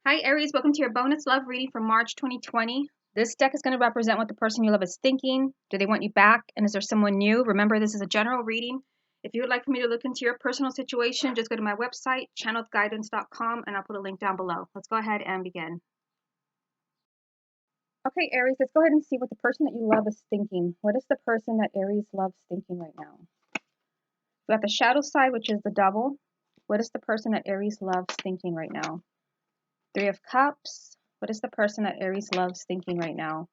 Hi, Aries. Welcome to your bonus love reading for March 2020. This deck is going to represent what the person you love is thinking. Do they want you back? And is there someone new? Remember, this is a general reading. If you would like for me to look into your personal situation, just go to my website, channeledguidance.com, and I'll put a link down below. Let's go ahead and begin. Okay, Aries, let's go ahead and see what the person that you love is thinking. What is the person that Aries loves thinking right now? We got the shadow side, which is the Devil. What is the person that Aries loves thinking right now? Three of Cups. What is the person that Aries loves thinking right now?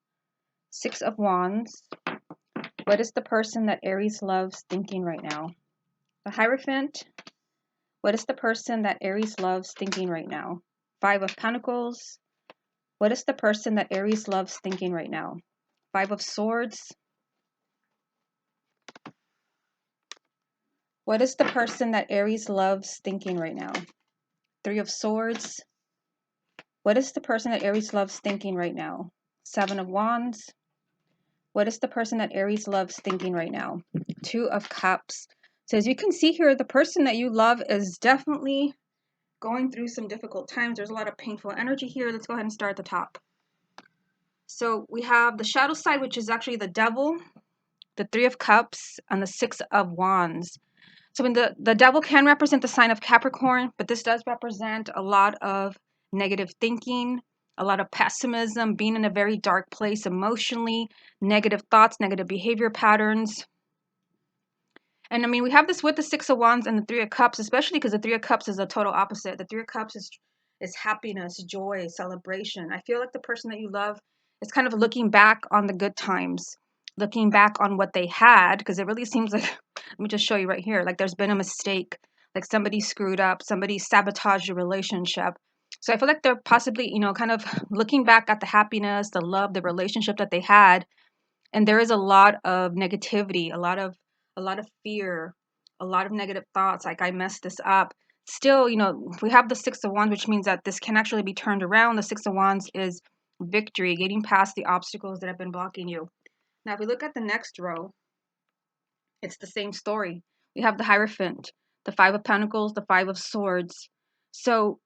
Six of Wands. What is the person that Aries loves thinking right now? The Hierophant. What is the person that Aries loves thinking right now? Five of Pentacles. What is the person that Aries loves thinking right now? Five of Swords. What is the person that Aries loves thinking right now? Three of Swords. What is the person that Aries loves thinking right now? Seven of Wands. What is the person that Aries loves thinking right now? Two of Cups. So as you can see here, the person that you love is definitely going through some difficult times. There's a lot of painful energy here. Let's go ahead and start at the top. So we have the shadow side, which is actually the Devil, the Three of Cups, and the Six of Wands. So when the Devil can represent the sign of Capricorn, but this does represent a lot of negative thinking, a lot of pessimism, being in a very dark place emotionally, negative thoughts, negative behavior patterns. And I mean, we have this with the Six of Wands and the Three of Cups, especially because the Three of Cups is a total opposite. The Three of Cups is happiness, joy, celebration. I feel like the person that you love is kind of looking back on the good times, looking back on what they had, because it really seems like, let me just show you right here, like there's been a mistake, like somebody screwed up, somebody sabotaged a relationship. So I feel like they're possibly, kind of looking back at the happiness, the love, the relationship that they had, and there is a lot of negativity, a lot of fear, a lot of negative thoughts, like I messed this up. Still, we have the Six of Wands, which means that this can actually be turned around. The Six of Wands is victory, getting past the obstacles that have been blocking you. Now if we look at the next row, it's the same story. We have the Hierophant, the Five of Pentacles, the Five of Swords. So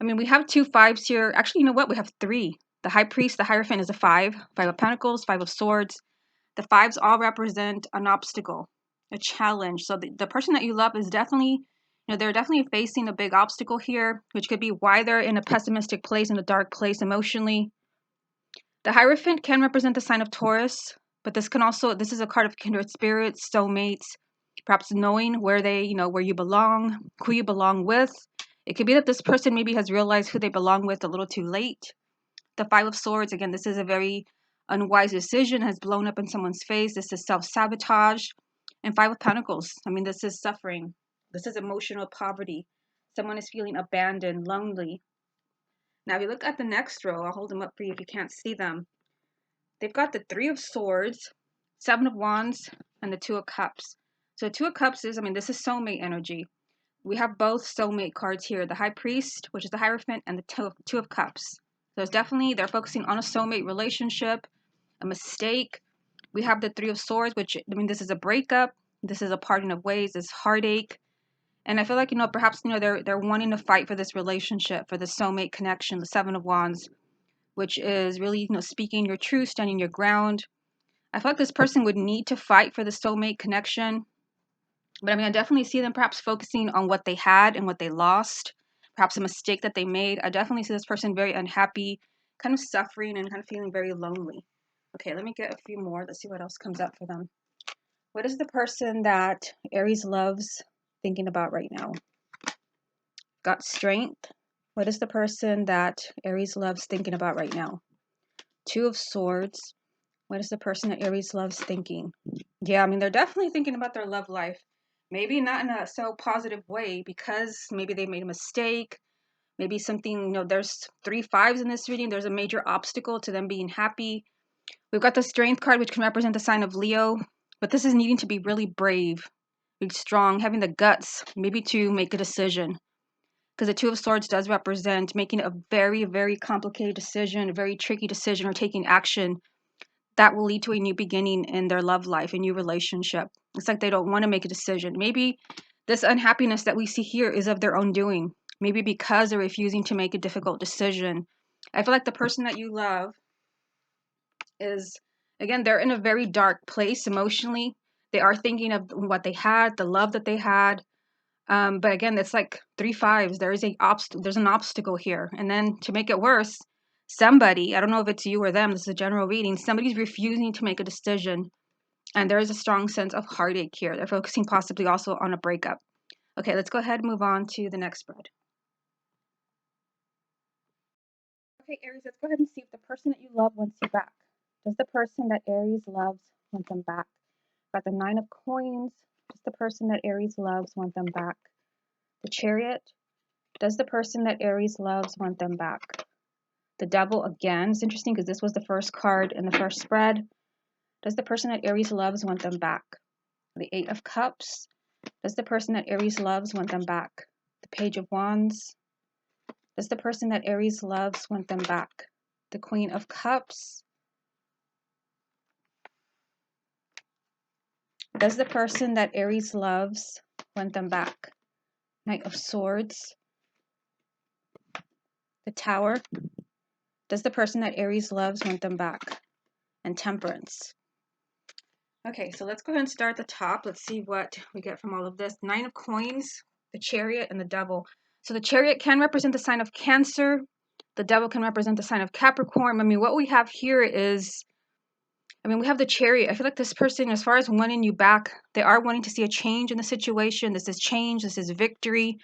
I mean, we have two fives here. Actually, you know what? We have three. The High Priest, the Hierophant is a five. Five of Pentacles, Five of Swords. The fives all represent an obstacle, a challenge. So the person that you love is definitely, they're definitely facing a big obstacle here, which could be why they're in a pessimistic place, in a dark place emotionally. The Hierophant can represent the sign of Taurus, but this is a card of kindred spirits, soulmates, perhaps knowing where where you belong, who you belong with. It could be that this person maybe has realized who they belong with a little too late. The Five of Swords, again, this is a very unwise decision, has blown up in someone's face. This is self-sabotage. And Five of Pentacles, I mean, this is suffering. This is emotional poverty. Someone is feeling abandoned, lonely. Now, if you look at the next row, I'll hold them up for you if you can't see them. They've got the Three of Swords, Seven of Wands, and the Two of Cups. So the Two of Cups is, I mean, this is soulmate energy. We have both soulmate cards here. The High Priest, which is the Hierophant, and the Two of Cups. So it's definitely, they're focusing on a soulmate relationship, a mistake. We have the Three of Swords, which, I mean, this is a breakup. This is a parting of ways, this heartache. And I feel like, perhaps, they're wanting to fight for this relationship, for the soulmate connection, the Seven of Wands, which is really, speaking your truth, standing your ground. I feel like this person would need to fight for the soulmate connection. But I mean, I definitely see them perhaps focusing on what they had and what they lost, perhaps a mistake that they made. I definitely see this person very unhappy, kind of suffering and kind of feeling very lonely. Okay, let me get a few more. Let's see what else comes up for them. What is the person that Aries loves thinking about right now? Got Strength. What is the person that Aries loves thinking about right now? Two of Swords. What is the person that Aries loves thinking? Yeah, I mean, they're definitely thinking about their love life. Maybe not in a so positive way because maybe they made a mistake. Maybe something, there's three fives in this reading. There's a major obstacle to them being happy. We've got the Strength card, which can represent the sign of Leo. But this is needing to be really brave, really strong, having the guts, maybe to make a decision. Because the Two of Swords does represent making a very, very complicated decision, a very tricky decision, or taking action that will lead to a new beginning in their love life, a new relationship. It's like they don't want to make a decision. Maybe this unhappiness that we see here is of their own doing. maybe because they're refusing to make a difficult decision. I feel like the person that you love is, again, they're in a very dark place emotionally. They are thinking of what they had, the love that they had. But again, it's like 3 5s. There's an obstacle here. And then to make it worse, somebody, I don't know if it's you or them, this is a general reading, somebody's refusing to make a decision. And there is a strong sense of heartache here. They're focusing possibly also on a breakup. Okay, let's go ahead and move on to the next spread. Okay, Aries, let's go ahead and see if the person that you love wants you back. Does the person that Aries loves want them back? Got the 9 of Coins. Does the person that Aries loves want them back? The Chariot. Does the person that Aries loves want them back? The Devil again. It's interesting because this was the first card in the first spread. Does the person that Aries loves want them back? The 8 of Cups. Does the person that Aries loves want them back? The Page of Wands. Does the person that Aries loves want them back? The Queen of Cups. Does the person that Aries loves want them back? Knight of Swords. The Tower. Does the person that Aries loves want them back? And Temperance. Okay, so let's go ahead and start at the top. Let's see what we get from all of this. 9 of Coins, the Chariot, and the Devil. So the Chariot can represent the sign of Cancer. The Devil can represent the sign of Capricorn. I mean, what we have here is, we have the Chariot. I feel like this person, as far as wanting you back, they are wanting to see a change in the situation. This is change. This is victory.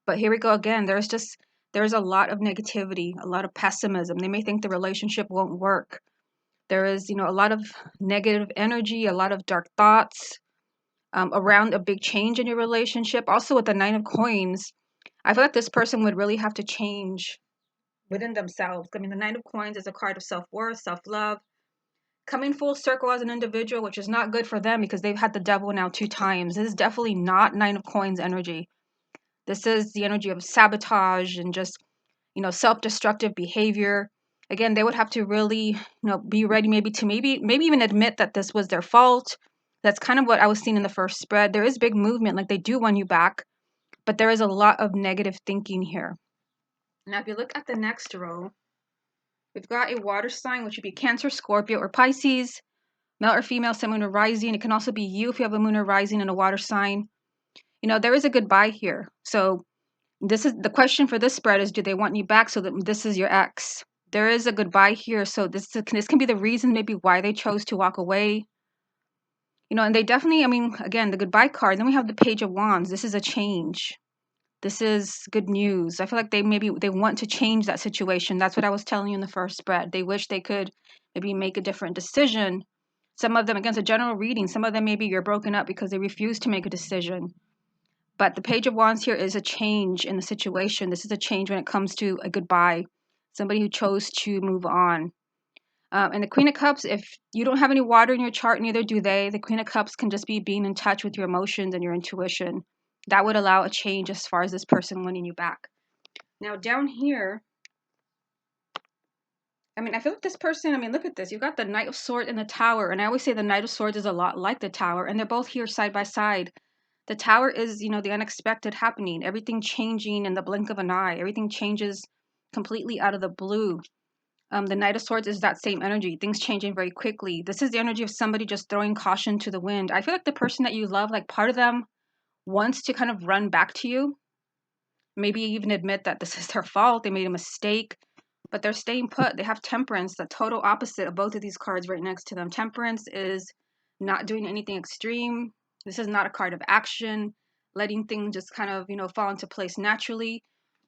But here we go again. There's a lot of negativity, a lot of pessimism. They may think the relationship won't work. There is, a lot of negative energy, a lot of dark thoughts around a big change in your relationship. Also with the 9 of Coins, I feel like this person would really have to change within themselves. I mean, the 9 of Coins is a card of self-worth, self-love, coming full circle as an individual, which is not good for them because they've had the Devil now 2 times. This is definitely not 9 of Coins energy. This is the energy of sabotage and just, self-destructive behavior. Again, they would have to really, be ready maybe even admit that this was their fault. That's kind of what I was seeing in the first spread. There is big movement, like they do want you back, but there is a lot of negative thinking here. Now, if you look at the next row, we've got a water sign, which would be Cancer, Scorpio, or Pisces, male or female, sun, moon, or rising. It can also be you if you have a moon or rising and a water sign. There is a goodbye here. So this is the question for this spread is, do they want you back? So that this is your ex. There is a goodbye here. So this can be the reason maybe why they chose to walk away. And they definitely, again, the goodbye card. Then we have the Page of Wands. This is a change. This is good news. I feel like they want to change that situation. That's what I was telling you in the first spread. They wish they could maybe make a different decision. Some of them, against a general reading, some of them maybe you're broken up because they refuse to make a decision. But the Page of Wands here is a change in the situation. This is a change when it comes to a goodbye. Somebody who chose to move on. And the Queen of Cups, if you don't have any water in your chart, neither do they. The Queen of Cups can just be being in touch with your emotions and your intuition. That would allow a change as far as this person wanting you back. Now down here, I feel like this person, look at this. You've got the Knight of Swords and the Tower. And I always say the Knight of Swords is a lot like the Tower. And they're both here side by side. The Tower is, the unexpected happening. Everything changing in the blink of an eye. Everything changes completely out of the blue. The Knight of Swords is that same energy. Things changing very quickly. This is the energy of somebody just throwing caution to the wind. I feel like the person that you love, like part of them wants to kind of run back to you. Maybe even admit that this is their fault. They made a mistake. But they're staying put. They have Temperance, the total opposite of both of these cards right next to them. Temperance is not doing anything extreme. This is not a card of action, letting things just kind of, fall into place naturally.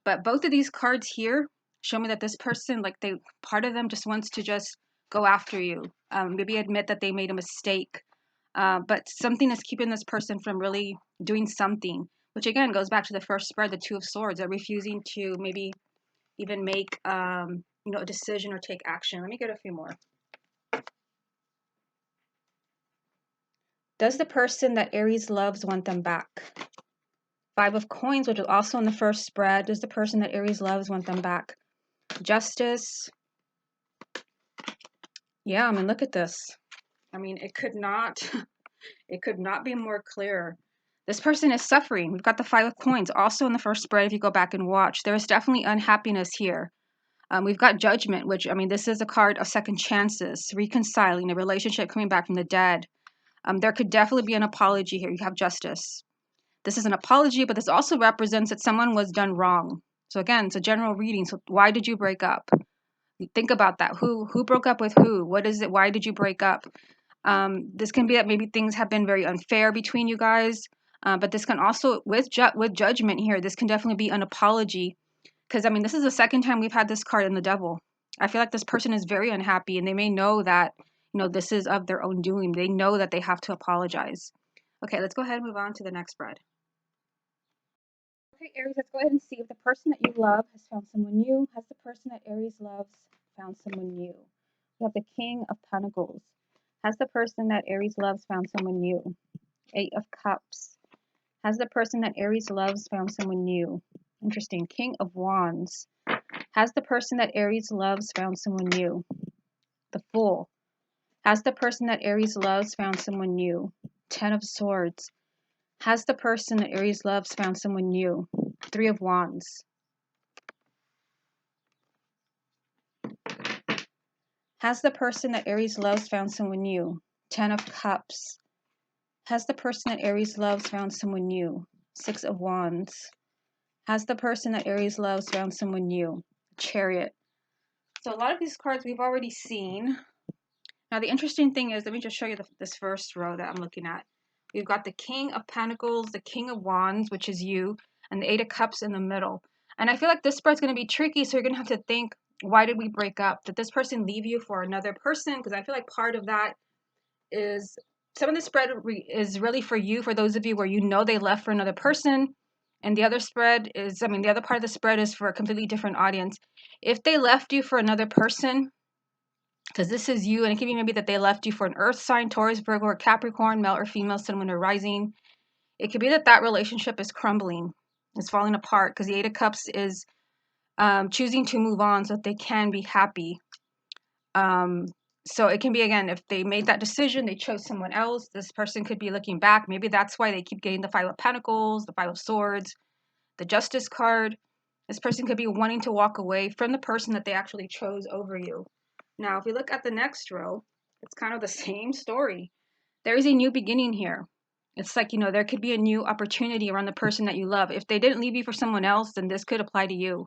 But both of these cards here show me that this person, part of them just wants to just go after you. Maybe admit that they made a mistake. But something is keeping this person from really doing something, which again goes back to the first spread, the Two of Swords. They're refusing to maybe even make a decision or take action. Let me get a few more. Does the person that Aries loves want them back? 5 of Coins, which is also in the first spread. Does the person that Aries loves want them back? Justice. Yeah, look at this. It could not be more clear. This person is suffering. We've got the Five of Coins also in the first spread. If you go back and watch, there is definitely unhappiness here. We've got Judgment, which, I mean, this is a card of second chances, reconciling a relationship, coming back from the dead. There could definitely be an apology here. You have Justice. This is an apology, but this also represents that someone was done wrong. So again, it's a general reading. So why did you break up? Think about that. Who broke up with who? What is it? Why did you break up? This can be that maybe things have been very unfair between you guys. But this can also, with Judgment here, this can definitely be an apology. Because, I mean, this is the second time we've had this card in the Devil. I feel like this person is very unhappy, and they may know that, you know, this is of their own doing. They know that they have to apologize. Okay, let's go ahead and move on to the next spread. Okay, Aries, let's go ahead and see if the person that you love has found someone new. Has the person that Aries loves found someone new? We have the King of Pentacles. Has the person that Aries loves found someone new? Eight of Cups. Has the person that Aries loves found someone new? Interesting. King of Wands. Has the person that Aries loves found someone new? The Fool. Has the person that Aries loves found someone new? Ten of Swords. Has the person that Aries loves found someone new? Three of Wands. Has the person that Aries loves found someone new? Ten of Cups. Has the person that Aries loves found someone new? Six of Wands. Has the person that Aries loves found someone new? Chariot. So a lot of these cards we've already seen. Now the interesting thing is, let me just show you this first row that I'm looking at. We've got the King of Pentacles, the King of Wands, which is you, and the Eight of Cups in the middle. And I feel like this spread's going to be tricky, so you're going to have to think, why did we break up? Did this person leave you for another person? Because I feel like part of that is, some of the spread is really for you, for those of you where you know they left for another person. And the other spread is, I mean, the other part of the spread is for a completely different audience. If they left you for another person, because this is you, and it could be maybe that they left you for an earth sign, Taurus, Virgo, or Capricorn, male or female, sun, moon, or rising. It could be that that relationship is crumbling, it's falling apart, because the Eight of Cups is choosing to move on so that they can be happy. So it can be, again, if they made that decision, they chose someone else, this person could be looking back. Maybe that's why they keep getting the Five of Pentacles, the Five of Swords, the Justice card. This person could be wanting to walk away from the person that they actually chose over you. Now, if we look at the next row, it's kind of the same story. There is a new beginning here. It's like, you know, there could be a new opportunity around the person that you love. If they didn't leave you for someone else, then this could apply to you.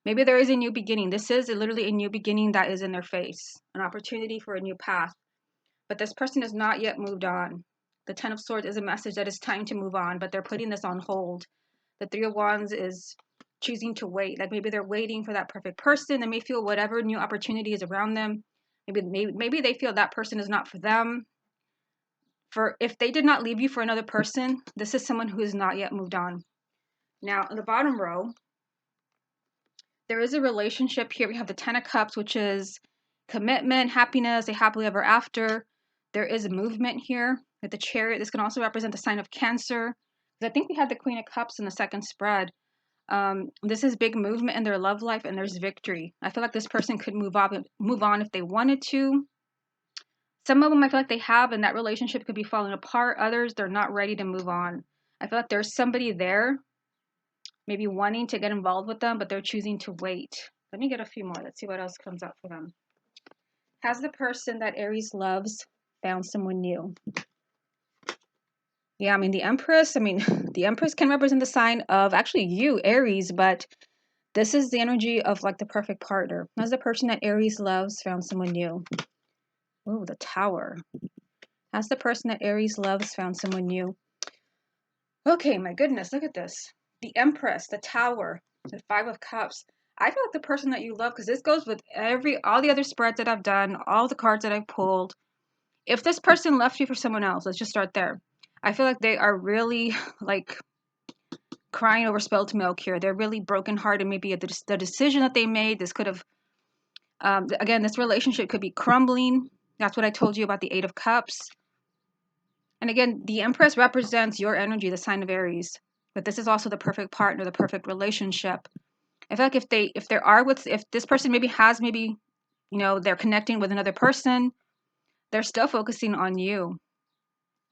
Maybe there is a new beginning. This is literally a new beginning that is in their face, an opportunity for a new path. But this person has not yet moved on. The Ten of Swords is a message that it's time to move on, but they're putting this on hold. The Three of Wands is choosing to wait. Like maybe they're waiting for that perfect person. They may feel whatever new opportunity is around them. Maybe they feel that person is not for them. For if they did not leave you for another person, this is someone who has not yet moved on. Now, in the bottom row, there is a relationship here. We have the Ten of Cups, which is commitment, happiness, a happily ever after. There is a movement here with the Chariot. This can also represent the sign of Cancer. I think we had the Queen of Cups in the second spread. This is big movement in their love life, and there's victory. I feel like this person could move on if they wanted to. Some of them I feel like they have, and that relationship could be falling apart. Others, they're not ready to move on. I feel like there's somebody there, maybe wanting to get involved with them, but they're choosing to wait. Let me get a few more. Let's see what else comes up for them. Has the person that Aries loves found someone new? Yeah, I mean, the Empress can represent the sign of actually you, Aries, but this is the energy of like the perfect partner. Has the person that Aries loves found someone new? Oh, the Tower. Has the person that Aries loves found someone new? Okay, my goodness, look at this. The Empress, the Tower, the Five of Cups. I feel like the person that you love, because this goes with all the other spreads that I've done, all the cards that I've pulled. If this person left you for someone else, let's just start there. I feel like they are really like crying over spilled milk here. They're really brokenhearted. Maybe the decision that they made, this could have, again, this relationship could be crumbling. That's what I told you about the Eight of Cups. And again, the Empress represents your energy, the sign of Aries. But this is also the perfect partner, the perfect relationship. I feel like if this person maybe they're connecting with another person, they're still focusing on you.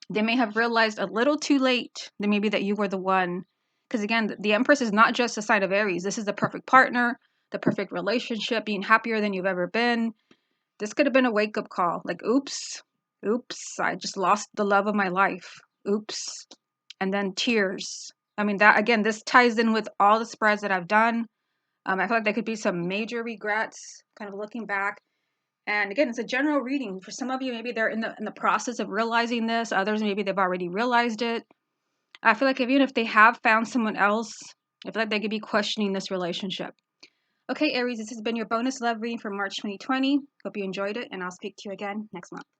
They may have realized a little too late that maybe that you were the one. Because again, the Empress is not just a sign of Aries. This is the perfect partner, the perfect relationship, being happier than you've ever been. This could have been a wake-up call. Like, oops, I just lost the love of my life. Oops. And then tears. I mean, that again, this ties in with all the spreads that I've done. I feel like there could be some major regrets, kind of looking back. And again, it's a general reading. For some of you, maybe they're in the process of realizing this. Others, maybe they've already realized it. I feel like even if they have found someone else, I feel like they could be questioning this relationship. Okay, Aries, this has been your bonus love reading for March 2020. Hope you enjoyed it, and I'll speak to you again next month.